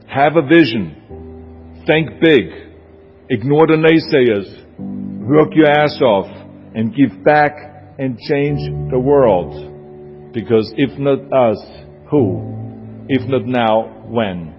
Have a vision. Think big. Ignore the naysayers. Work your ass off and give back and change the world. Because if not us, who? If not now, when?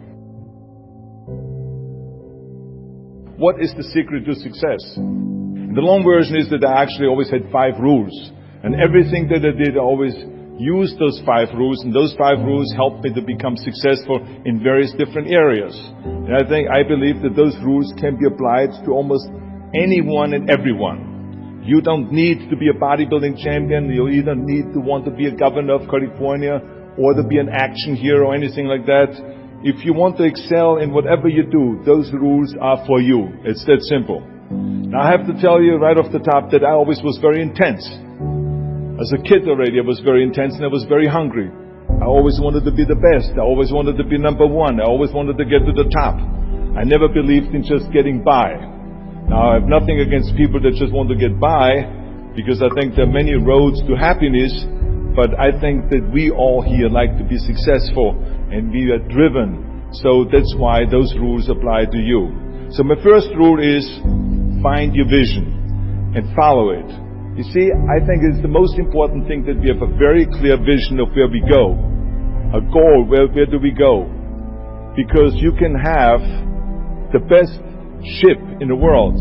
What is the secret to success? The long version is that I actually always had 5 rules. And everything that I did, I always used those 5 rules. And those 5 rules helped me to become successful in various different areas. And I believe that those rules can be applied to almost anyone and everyone. You don't need to be a bodybuilding champion. You either need to want to be a governor of California or to be an action hero or anything like that. If you want to excel in whatever you do, those rules are for you. It's that simple. Now I have to tell you right off the top that I always was very intense. As a kid already I was very intense and I was very hungry. I always wanted to be the best. I always wanted to be number one. I always wanted to get to the top. I never believed in just getting by. Now I have nothing against people that just want to get by, because I think there are many roads to happiness, but I think that we all here like to be successful and we are driven. So that's why those rules apply to you. So my first rule is find your vision and follow it. You see, I think it's the most important thing that we have a very clear vision of where we go. A goal, where do we go? Because you can have the best ship in the world.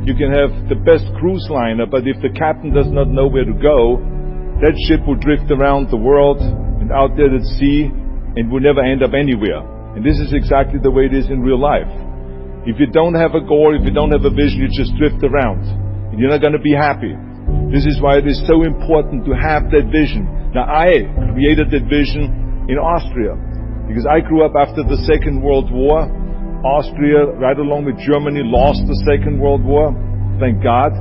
You can have the best cruise liner, but if the captain does not know where to go, that ship will drift around the world and out there at sea and will never end up anywhere. And this is exactly the way it is in real life. If you don't have a goal, if you don't have a vision, you just drift around and you're not going to be happy. This is why it is so important to have that vision. Now I created that vision in Austria because I grew up after the Second World War. Austria, right along with Germany, lost the Second World War, thank God.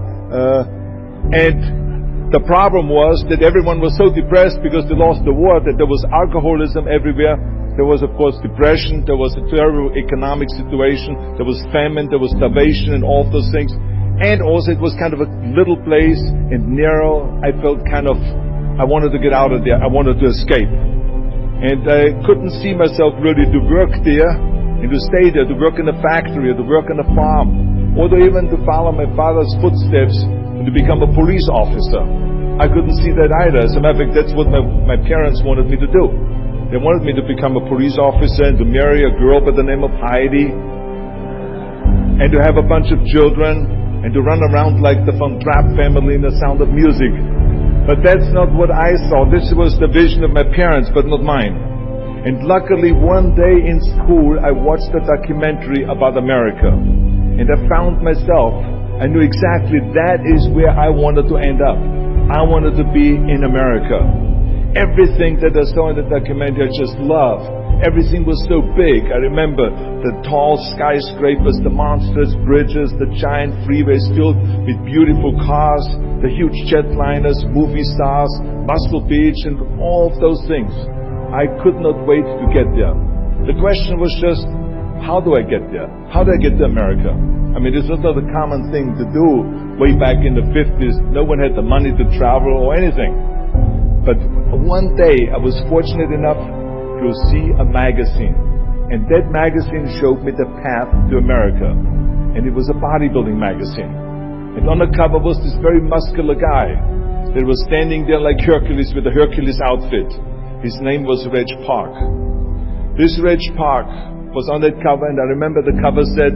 And the problem was that everyone was so depressed because they lost the war, that there was alcoholism everywhere. There was, of course, depression. There was a terrible economic situation. There was famine. There was starvation and all those things. And also it was kind of a little place and narrow. I felt I wanted to get out of there. I wanted to escape. And I couldn't see myself really to work there and to stay there, to work in a factory, or to work on a farm, or to even to follow my father's footsteps and to become a police officer. I couldn't see that either. As a matter of fact, that's what my parents wanted me to do. They wanted me to become a police officer and to marry a girl by the name of Heidi and to have a bunch of children and to run around like the Von Trapp family in The Sound of Music. But that's not what I saw. This was the vision of my parents, but not mine. And luckily one day in school I watched a documentary about America. And I found myself, I knew exactly that is where I wanted to end up. I wanted to be in America. Everything that I saw in the documentary I just loved. Everything was so big. I remember the tall skyscrapers, the monstrous bridges, the giant freeways filled with beautiful cars, the huge jetliners, movie stars, Muscle Beach, and all of those things. I could not wait to get there. The question was just, how do I get there? How do I get to America? I mean, this was not a common thing to do way back in the 50s. No one had the money to travel or anything. But one day I was fortunate enough to see a magazine. And that magazine showed me the path to America. And it was a bodybuilding magazine. And on the cover was this very muscular guy that was standing there like Hercules with a Hercules outfit. His name was Reg Park. This Reg Park was on that cover, and I remember the cover said,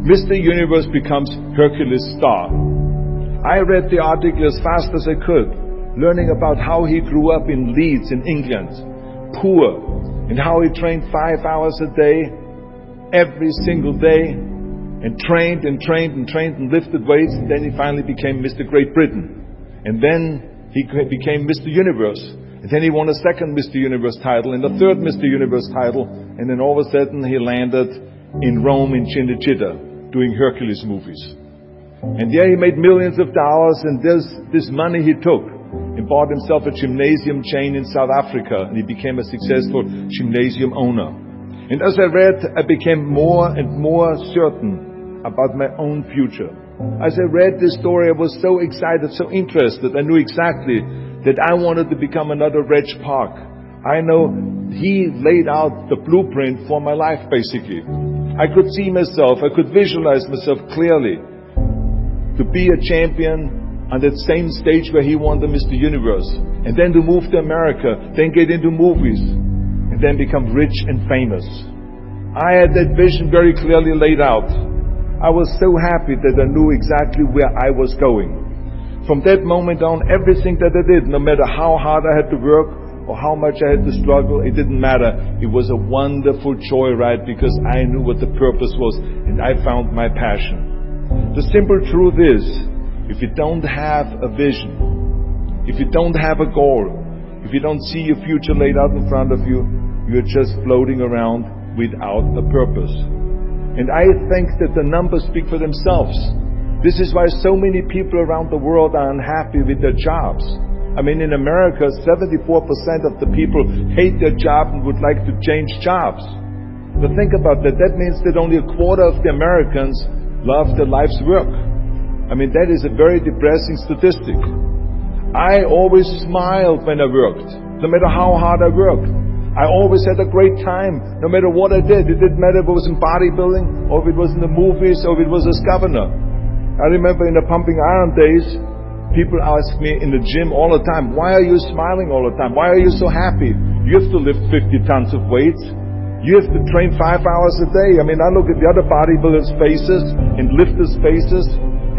Mr. Universe becomes Hercules star. I read the article as fast as I could, learning about how he grew up in Leeds in England, poor, and how he trained 5 hours a day, every single day, and trained and lifted weights, and then he finally became Mr. Great Britain. And then he became Mr. Universe. And then he won a second Mr. Universe title and a third Mr. Universe title. And then all of a sudden he landed in Rome in Cinecittà doing Hercules movies. And there he made millions of dollars, and this money he took and bought himself a gymnasium chain in South Africa, and he became a successful gymnasium owner. And as I read, I became more and more certain about my own future. As I read this story, I was so excited, so interested. I knew exactly that I wanted to become another Reg Park, I know He laid out the blueprint for my life, basically. I could see myself, I could visualize myself clearly to be a champion on that same stage where He won the Mr. Universe, and then to move to America, then get into movies, and then become rich and famous. I had that vision very clearly laid out. I was so happy that I knew exactly where I was going. From that moment on, everything that I did, no matter how hard I had to work or how much I had to struggle, it didn't matter. It was a wonderful joyride because I knew what the purpose was and I found my passion. The simple truth is, if you don't have a vision, if you don't have a goal, if you don't see your future laid out in front of you, you're just floating around without a purpose. And I think that the numbers speak for themselves. This is why so many people around the world are unhappy with their jobs. I mean, in America, 74% of the people hate their job and would like to change jobs. But think about that. That means that only a quarter of the Americans love their life's work. I mean, that is a very depressing statistic. I always smiled when I worked, no matter how hard I worked. I always had a great time, no matter what I did. It didn't matter if it was in bodybuilding, or if it was in the movies, or if it was as governor. I remember in the pumping iron days, people ask me in the gym all the time, why are you smiling all the time? Why are you so happy? You have to lift 50 tons of weights. You have to train 5 hours a day. I mean, I look at the other bodybuilders' faces and lifters' faces,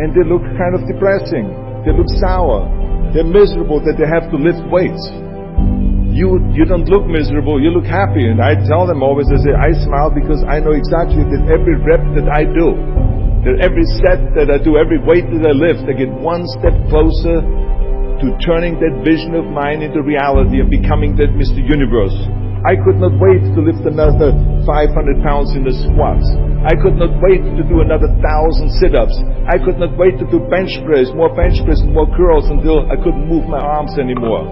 and they look kind of depressing. They look sour. They're miserable that they have to lift weights. You don't look miserable, you look happy. And I tell them always, I say, I smile because I know exactly that every rep that I do, that every set that I do, every weight that I lift, I get one step closer to turning that vision of mine into reality and becoming that Mr. Universe. I could not wait to lift another 500 pounds in the squats. I could not wait to do another 1,000 sit-ups. I could not wait to do bench press, more bench press and more curls until I couldn't move my arms anymore.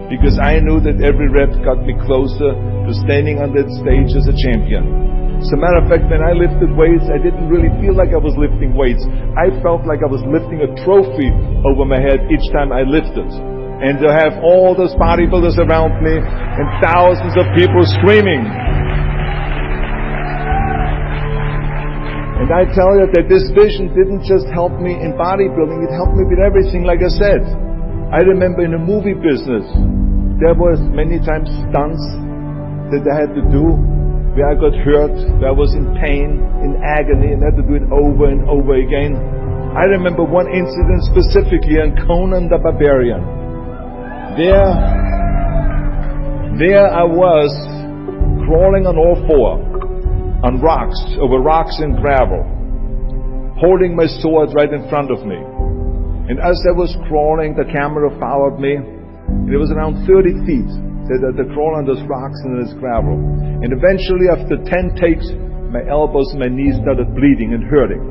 Because I knew that every rep got me closer to standing on that stage as a champion. As a matter of fact, when I lifted weights, I didn't really feel like I was lifting weights. I felt like I was lifting a trophy over my head each time I lifted. And to have all those bodybuilders around me and thousands of people screaming. And I tell you that this vision didn't just help me in bodybuilding, it helped me with everything, like I said. I remember in the movie business, there was many times stunts that I had to do where I got hurt, where I was in pain, in agony, and had to do it over and over again. I remember one incident specifically on Conan the Barbarian. There I was crawling on all four, on rocks, over rocks and gravel, holding my sword right in front of me. And as I was crawling, the camera followed me. And it was around 30 feet that I crawl on those rocks and this gravel. And eventually, after 10 takes, my elbows and my knees started bleeding and hurting.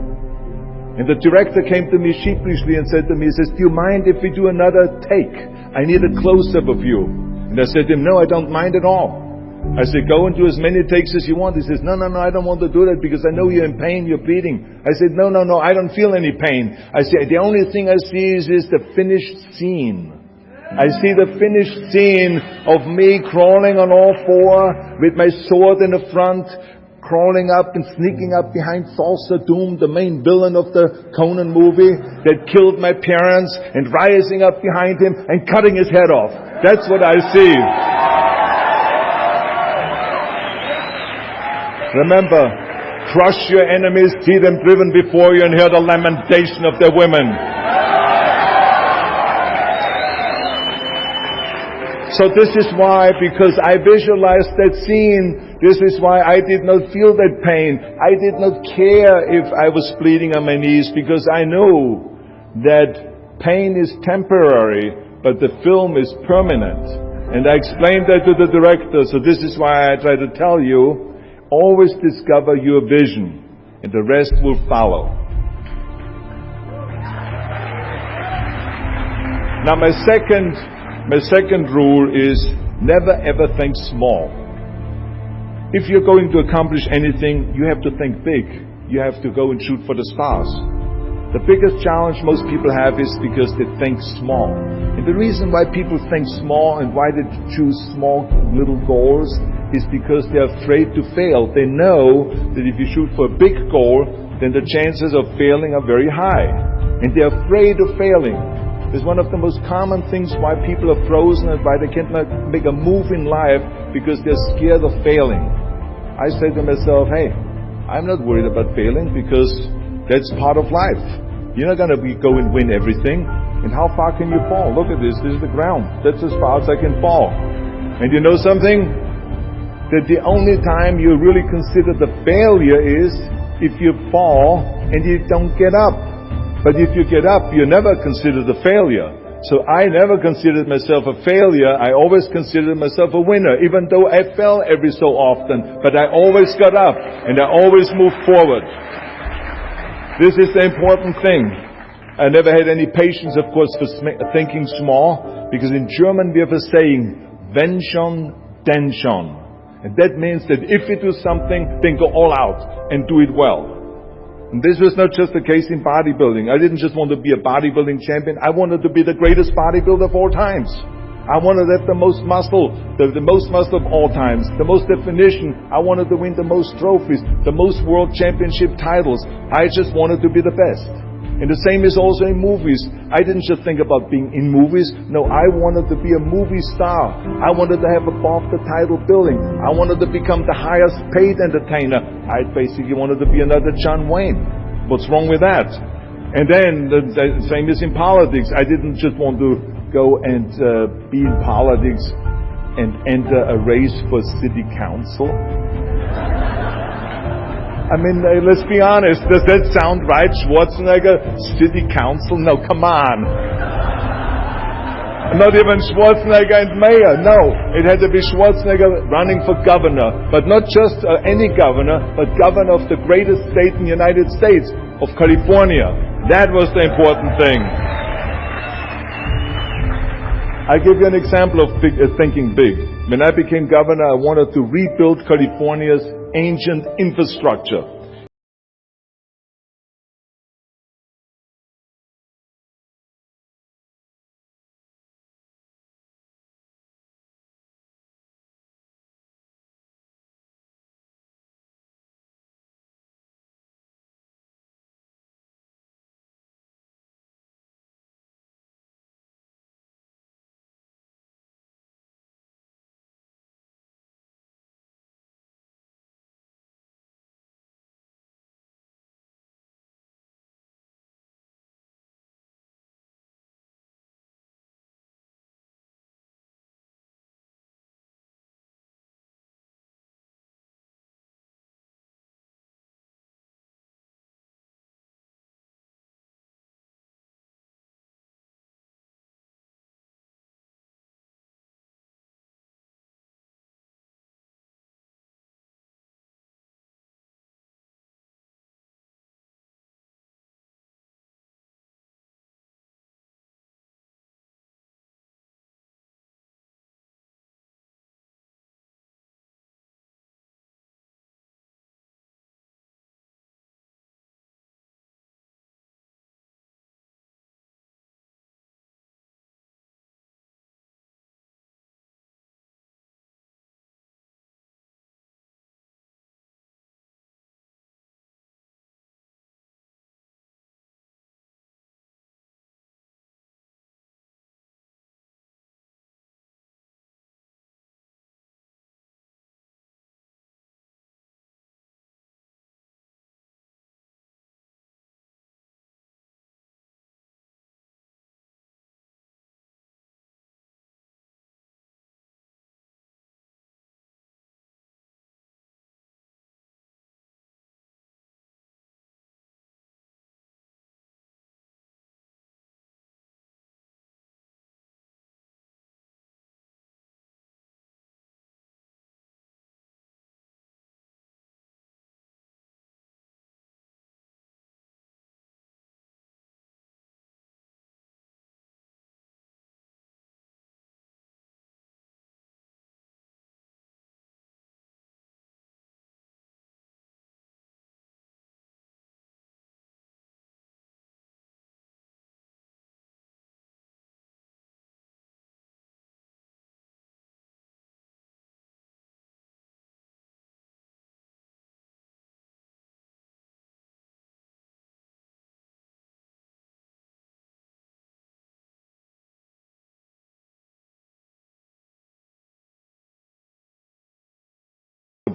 And the director came to me sheepishly and said to me, he says, do you mind if we do another take? I need a close-up of you. And I said to him, no, I don't mind at all. I said, go and do as many takes as you want. He says, no, I don't want to do that because I know you're in pain, you're bleeding. I said, no, I don't feel any pain. I said, the only thing I see is the finished scene. I see the finished scene of me crawling on all four with my sword in the front, crawling up and sneaking up behind Thulsa Doom, the main villain of the Conan movie that killed my parents, and rising up behind him and cutting his head off. That's what I see. Remember, crush your enemies, see them driven before you, and hear the lamentation of their women. So this is why, because I visualized that scene, this is why I did not feel that pain. I did not care if I was bleeding on my knees, because I know that pain is temporary, but the film is permanent. And I explained that to the director, so this is why I try to tell you, always discover your vision, and the rest will follow. Now my second rule is never ever think small. If you're going to accomplish anything, you have to think big. You have to go and shoot for the stars. The biggest challenge most people have is because they think small. And the reason why people think small and why they choose small little goals is because they're afraid to fail. They know that if you shoot for a big goal, then the chances of failing are very high. And they're afraid of failing. It's one of the most common things why people are frozen and why they can't make a move in life, because they're scared of failing. I say to myself, hey, I'm not worried about failing because that's part of life. You're not going to go and win everything. And how far can you fall? Look at this. This is the ground. That's as far as I can fall. And you know something? That the only time you really consider the failure is if you fall and you don't get up. But if you get up, you never consider the failure. So I never considered myself a failure. I always considered myself a winner, even though I fell every so often. But I always got up and I always moved forward. This is the important thing. I never had any patience, of course, for thinking small, because in German we have a saying, wenn schon, denn schon. And that means that if you do something, then go all out and do it well. And this was not just the case in bodybuilding. I didn't just want to be a bodybuilding champion. I wanted to be the greatest bodybuilder of all times. I wanted to have the most muscle, the most muscle of all times, the most definition. I wanted to win the most trophies, the most world championship titles. I just wanted to be the best. And the same is also in movies. I didn't just think about being in movies. No, I wanted to be a movie star. I wanted to have above the title billing. I wanted to become the highest paid entertainer. I basically wanted to be another John Wayne. What's wrong with that? And then the same is in politics. I didn't just want to go and be in politics and enter a race for city council. I mean, let's be honest. Does that sound right? Schwarzenegger, city council? No, come on. Not even Schwarzenegger and mayor. No, it had to be Schwarzenegger running for governor. But not just any governor, but governor of the greatest state in the United States, of California. That was the important thing. I'll give you an example of thinking big. When I became governor, I wanted to rebuild California's ancient infrastructure.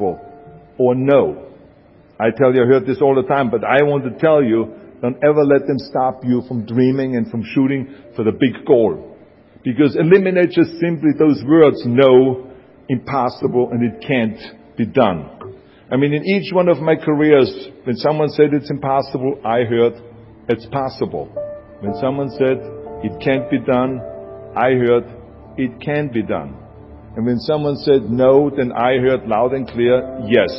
or no. I tell you, I heard this all the time, but I want to tell you, don't ever let them stop you from dreaming and from shooting for the big goal. Because eliminate just simply those words, no, impossible, and it can't be done. I mean, in each one of my careers, when someone said it's impossible, I heard it's possible. When someone said it can't be done, I heard it can be done. And when someone said no, then I heard loud and clear, yes.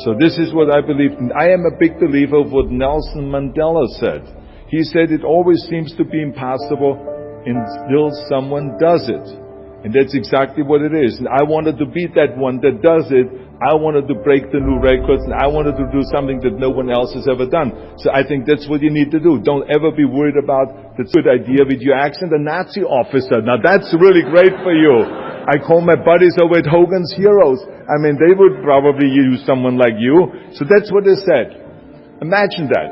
So this is what I believe. And I am a big believer of what Nelson Mandela said. He said it always seems to be impossible until someone does it. And that's exactly what it is. And I wanted to be that one that does it. I wanted to break the new records, and I wanted to do something that no one else has ever done. So I think that's what you need to do. Don't ever be worried about the good idea with your accent. A Nazi officer, now that's really great for you. I call my buddies over at Hogan's Heroes. I mean, they would probably use someone like you. So that's what they said. Imagine that.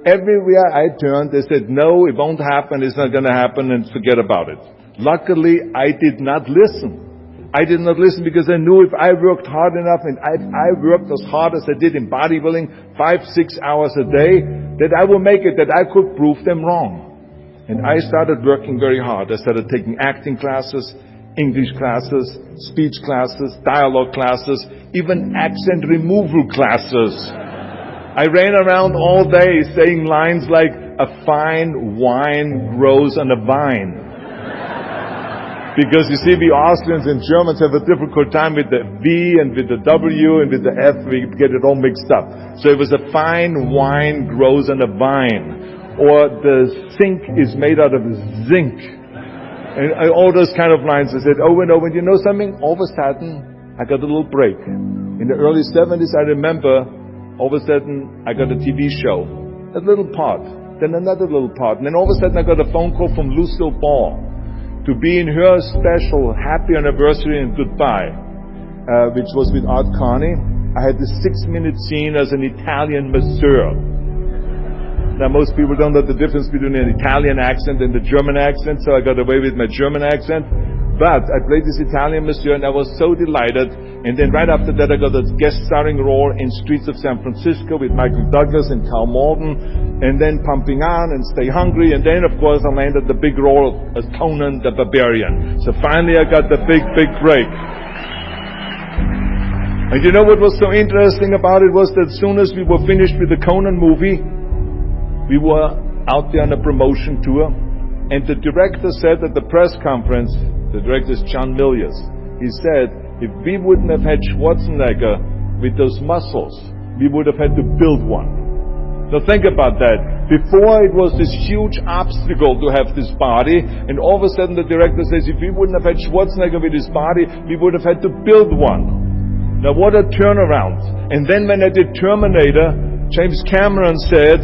Everywhere I turned, they said, no, it won't happen, it's not going to happen, and forget about it. Luckily, I did not listen. I did not listen because I knew if I worked hard enough, and I worked as hard as I did in bodybuilding, 5-6 hours a day, that I will make it, that I could prove them wrong. And I started working very hard. I started taking acting classes, English classes, speech classes, dialogue classes, even accent removal classes. I ran around all day saying lines like, a fine wine grows on a vine. Because you see, we Austrians and Germans have a difficult time with the V and with the W and with the F. We get it all mixed up. So it was a fine wine grows on a vine. Or the sink is made out of zinc. And all those kind of lines. I said over and over. And you know something? All of a sudden, I got a little break. In the early 70s, I remember, all of a sudden, I got a TV show. A little part. Then another little part. And then all of a sudden, I got a phone call from Lucille Ball to be in her special Happy Anniversary and Goodbye, which was with Art Carney. I had this 6-minute scene as an Italian masseur. Now, most people don't know the difference between an Italian accent and the German accent, so I got away with my German accent. But I played this Italian masseur, and I was so delighted. And then right after that, I got a guest starring role in Streets of San Francisco with Michael Douglas and Carl Malden. And then Pumping On and Stay Hungry. And then, of course, I landed the big role as Conan the Barbarian. So finally, I got the big break. And you know what was so interesting about it was that as soon as we were finished with the Conan movie, we were out there on a promotion tour. And the director said at the press conference, the director is John Milius, he said, if we wouldn't have had Schwarzenegger with those muscles, we would have had to build one. Now think about that. Before it was this huge obstacle to have this body, and all of a sudden the director says, if we wouldn't have had Schwarzenegger with his body, we would have had to build one. Now what a turnaround. And then when I did Terminator, James Cameron said,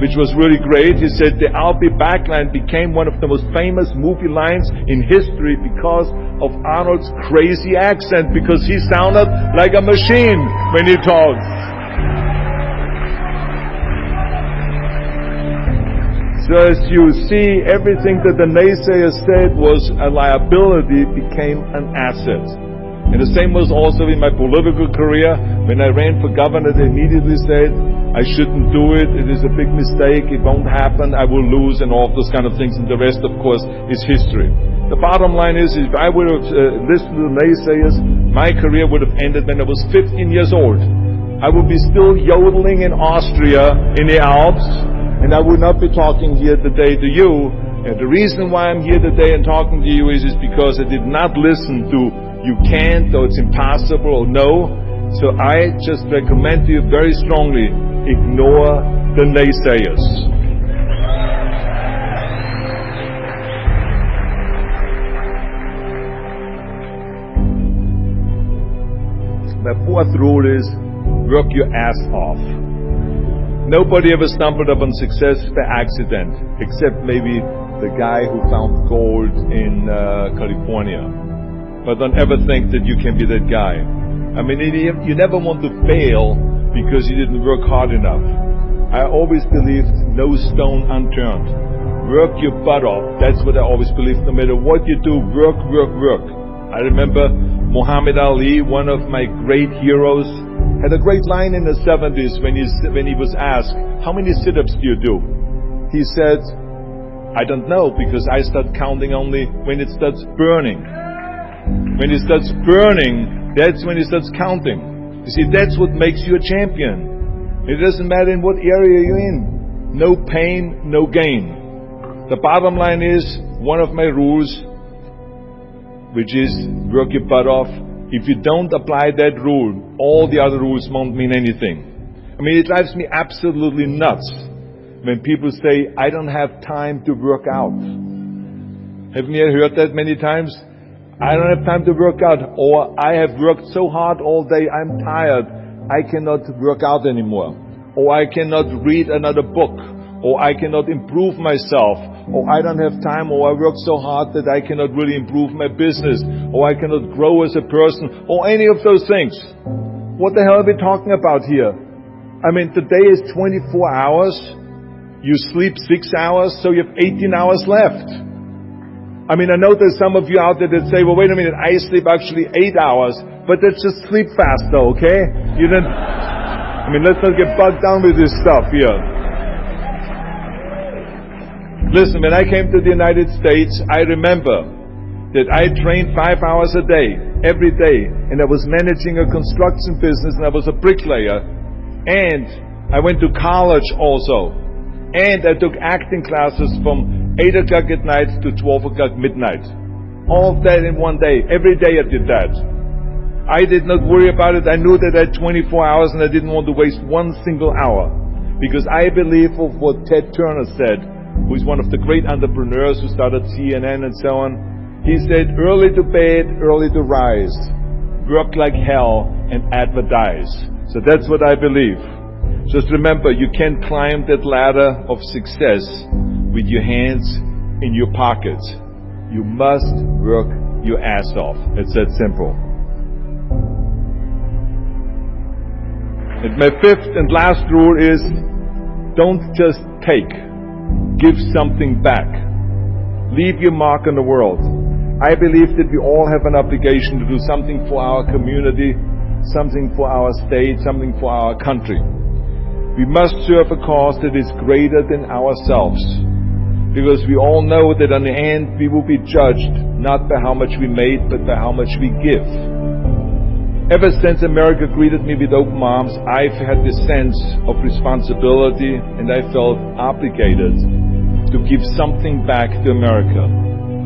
which was really great, he said the I'll be back line became one of the most famous movie lines in history because of Arnold's crazy accent, because he sounded like a machine when he talks. So as you see, everything that the naysayers said was a liability became an asset. And the same was also in my political career. When I ran for governor, they immediately said, I shouldn't do it, it is a big mistake, it won't happen, I will lose, and all of those kind of things. And the rest, of course, is history. The bottom line is, if I would have listened to the naysayers, my career would have ended when I was 15 years old. I would be still yodeling in Austria, in the Alps, and I would not be talking here today to you. And the reason why I'm here today and talking to you is because I did not listen to you can't, or it's impossible, or no. So I just recommend to you very strongly, ignore the naysayers. The fourth rule is, work your ass off. Nobody ever stumbled upon success by accident, except maybe the guy who found gold in California. But don't ever think that you can be that guy. I mean, you never want to fail because you didn't work hard enough. I always believed no stone unturned. Work your butt off. That's what I always believed. No matter what you do, work. I remember Muhammad Ali, one of my great heroes, had a great line in the 70s when he was asked, how many sit-ups do you do? He said, I don't know, because I start counting only when it starts burning. When it starts burning, that's when it starts counting. You see, that's what makes you a champion. It doesn't matter in what area you're in. No pain, no gain. The bottom line is, one of my rules, which is work your butt off. If you don't apply that rule, all the other rules won't mean anything. I mean, it drives me absolutely nuts when people say, I don't have time to work out. Haven't you heard that many times? I don't have time to work out, or I have worked so hard all day, I'm tired, I cannot work out anymore, or I cannot read another book, or I cannot improve myself, or I don't have time, or I work so hard that I cannot really improve my business, or I cannot grow as a person, or any of those things. What the hell are we talking about here? I mean, today is 24 hours, you sleep 6 hours, so you have 18 hours left. I mean, I know there's some of you out there that say, well, wait a minute, I sleep actually 8 hours, but that's just sleep faster, okay? You didn't, I mean, let's not get bogged down with this stuff here. Listen, when I came to the United States, I remember that I trained 5 hours a day, every day, and I was managing a construction business, and I was a bricklayer, and I went to college also, and I took acting classes from 8 o'clock at night to 12 o'clock midnight. All of that in one day. Every day I did that. I did not worry about it. I knew that I had 24 hours and I didn't want to waste one single hour. Because I believe of what Ted Turner said, who is one of the great entrepreneurs who started CNN and so on. He said, early to bed, early to rise. Work like hell and advertise. So that's what I believe. Just remember, you can't climb that ladder of success with your hands in your pockets. You must work your ass off. It's that simple. And my fifth and last rule is, don't just take. Give something back. Leave your mark on the world. I believe that we all have an obligation to do something for our community, something for our state, something for our country. We must serve a cause that is greater than ourselves. Because we all know that in the end we will be judged not by how much we made, but by how much we give. Ever since America greeted me with open arms, I've had this sense of responsibility, and I felt obligated to give something back to America.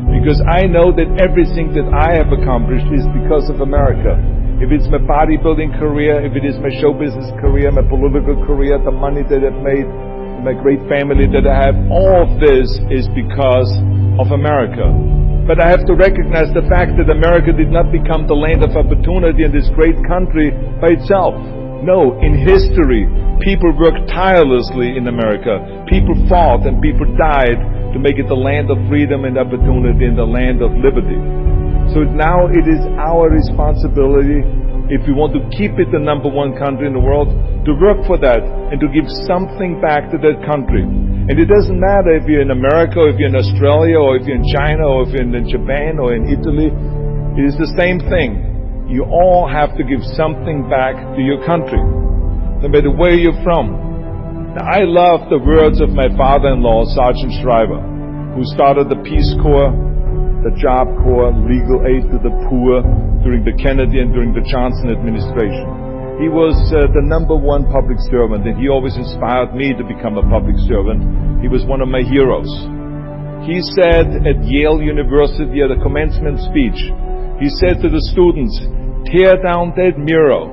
Because I know that everything that I have accomplished is because of America. If it's my bodybuilding career, if it is my show business career, my political career, the money that I've made, my great family that I have, all of this is because of America. But I have to recognize the fact that America did not become the land of opportunity in this great country by itself. No, in history, people worked tirelessly in America. People fought and people died to make it the land of freedom and opportunity and the land of liberty. So now it is our responsibility, if we want to keep it the number one country in the world, to work for that and to give something back to that country. And it doesn't matter if you're in America, or if you're in Australia, or if you're in China, or if you're in Japan, or in Italy. It is the same thing. You all have to give something back to your country, no matter where you're from. Now, I love the words of my father-in-law, Sergeant Shriver, who started the Peace Corps, the Job Corps, legal aid to the poor during the Kennedy and during the Johnson administration. He was the number one public servant, and he always inspired me to become a public servant. He was one of my heroes. He said at Yale University at a commencement speech, he said to the students, tear down that mirror.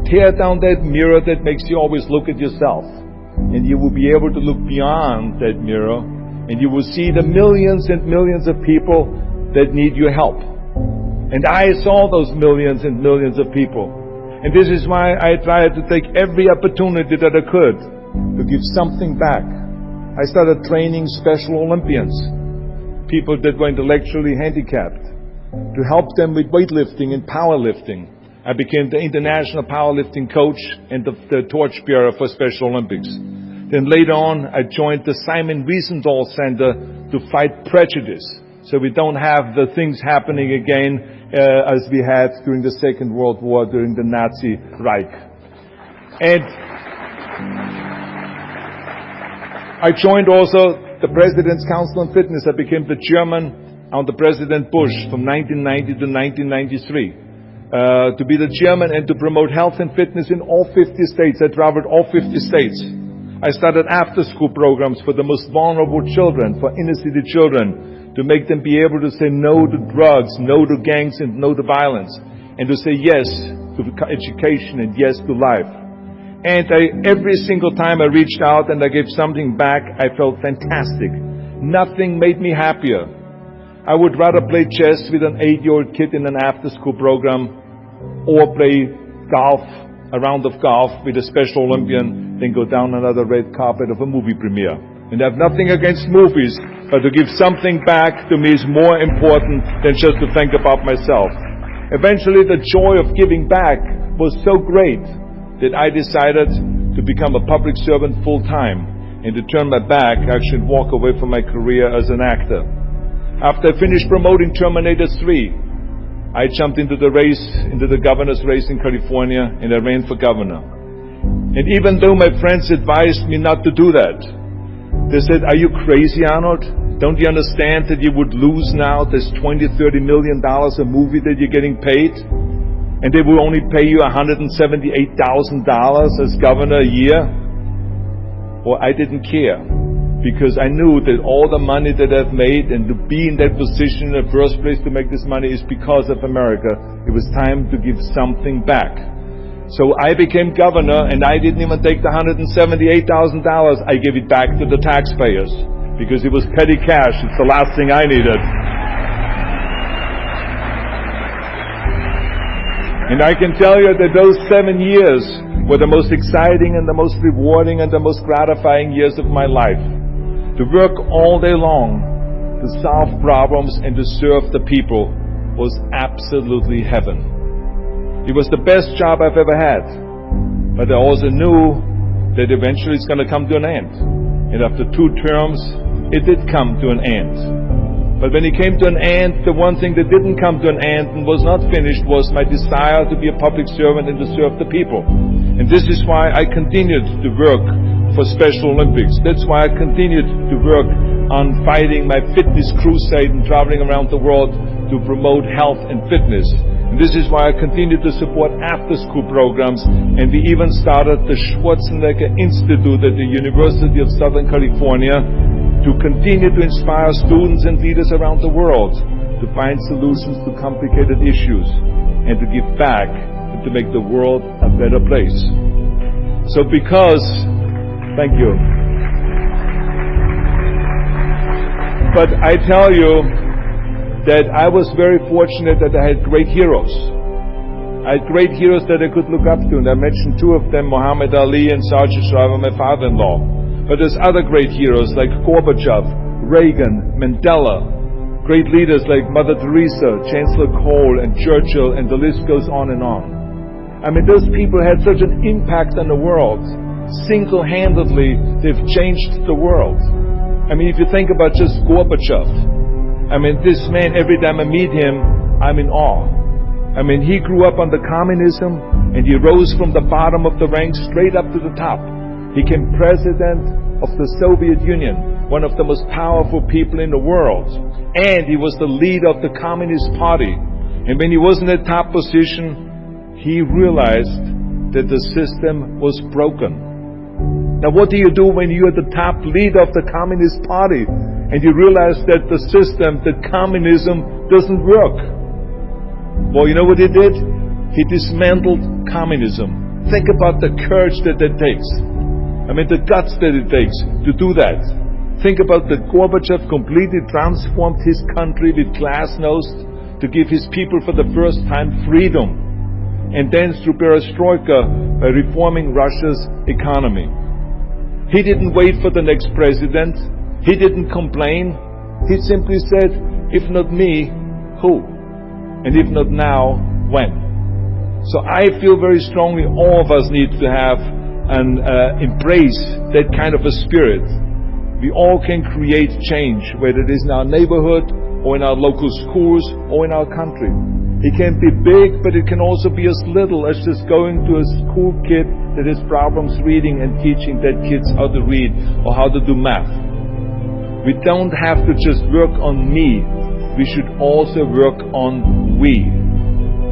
Tear down that mirror that makes you always look at yourself. And you will be able to look beyond that mirror, and you will see the millions and millions of people that need your help. And I saw those millions and millions of people. And this is why I tried to take every opportunity that I could to give something back. I started training Special Olympians, people that were intellectually handicapped, to help them with weightlifting and powerlifting. I became the international powerlifting coach and the torchbearer for Special Olympics. Then later on, I joined the Simon Wiesenthal Center to fight prejudice. so we don't have the things happening again as we had during the Second World War, during the Nazi Reich. And I joined also the President's Council on Fitness. I became the chairman under President Bush from 1990 to 1993. To be the chairman and to promote health and fitness in all 50 states. I traveled all 50 states. I started after-school programs for the most vulnerable children, for inner-city children, to make them be able to say no to drugs, no to gangs, and no to violence, and to say yes to education and yes to life. And every single time I reached out and I gave something back, I felt fantastic. Nothing made me happier. I would rather play chess with an 8-year-old kid in an after-school program or play golf, a round of golf with a Special Olympian than go down another red carpet of a movie premiere. And I have nothing against movies, but to give something back to me is more important than just to think about myself. Eventually, the joy of giving back was so great that I decided to become a public servant full-time and to turn my back, actually walk away from my career as an actor. After I finished promoting Terminator 3, I jumped into the governor's race in California, and I ran for governor. And even though my friends advised me not to do that, they said, "Are you crazy, Arnold? Don't you understand that you would lose now this $20-30 million a movie that you're getting paid? And they will only pay you $178,000 as governor a year?" Well, I didn't care, because I knew that all the money that I've made and to be in that position in the first place to make this money is because of America. It was time to give something back. So I became governor, and I didn't even take the $178,000. I gave it back to the taxpayers because it was petty cash. It's the last thing I needed. And I can tell you that those 7 years were the most exciting and the most rewarding and the most gratifying years of my life. To work all day long, to solve problems and to serve the people was absolutely heaven. It was the best job I've ever had. But I also knew that eventually it's going to come to an end. And after 2 terms, it did come to an end. But when it came to an end, the one thing that didn't come to an end and was not finished was my desire to be a public servant and to serve the people. And this is why I continued to work for Special Olympics. That's why I continued to work on fighting my fitness crusade and traveling around the world to promote health and fitness. And this is why I continued to support after-school programs, and we even started the Schwarzenegger Institute at the University of Southern California to continue to inspire students and leaders around the world to find solutions to complicated issues and to give back and to make the world a better place. So thank you. But I tell you that I was very fortunate that I had great heroes. I had great heroes that I could look up to, and I mentioned 2 of them, Muhammad Ali and Sergeant Shriver, my father-in-law. But there's other great heroes like Gorbachev, Reagan, Mandela, great leaders like Mother Teresa, Chancellor Kohl, and Churchill, and the list goes on and on. I mean, those people had such an impact on the world. Single-handedly, they've changed the world. I mean, if you think about just Gorbachev, I mean, this man, every time I meet him, I'm in awe. I mean, he grew up under communism, and he rose from the bottom of the ranks straight up to the top. He became president of the Soviet Union, one of the most powerful people in the world. And he was the leader of the Communist Party. And when he was in a top position, he realized that the system was broken. Now, what do you do when you're the top leader of the Communist Party and you realize that the system, that communism, doesn't work? Well, you know what he did? He dismantled communism. Think about the courage that takes. I mean, the guts that it takes to do that. Think about that Gorbachev completely transformed his country with glasnost to give his people for the first time freedom. And then through perestroika, by reforming Russia's economy. He didn't wait for the next president. He didn't complain. He simply said, if not me, who? And if not now, when? So I feel very strongly all of us need to have and embrace that kind of a spirit. We all can create change, whether it is in our neighborhood, or in our local schools, or in our country. It can be big, but it can also be as little as just going to a school kid that has problems reading and teaching that kids how to read or how to do math. We don't have to just work on me. We should also work on we.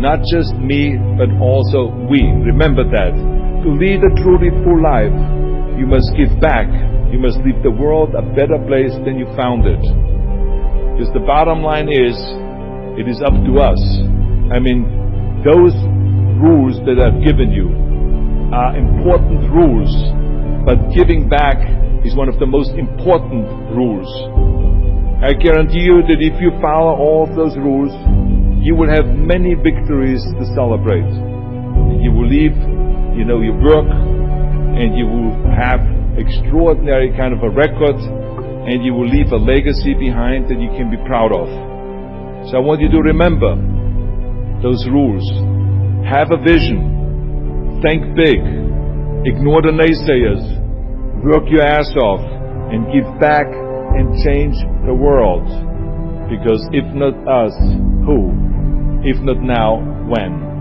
Not just me, but also we. Remember that. To lead a truly full life, you must give back. You must leave the world a better place than you found it. Because the bottom line is, it is up to us. I mean, those rules that I've given you are important rules, but giving back is one of the most important rules. I guarantee you that if you follow all of those rules, you will have many victories to celebrate. You will leave, your work, and you will have extraordinary kind of a record, and you will leave a legacy behind that you can be proud of. So I want you to remember those rules. Have a vision. Think big. Ignore the naysayers. Work your ass off and give back and change the world. Because if not us, who? If not now, when?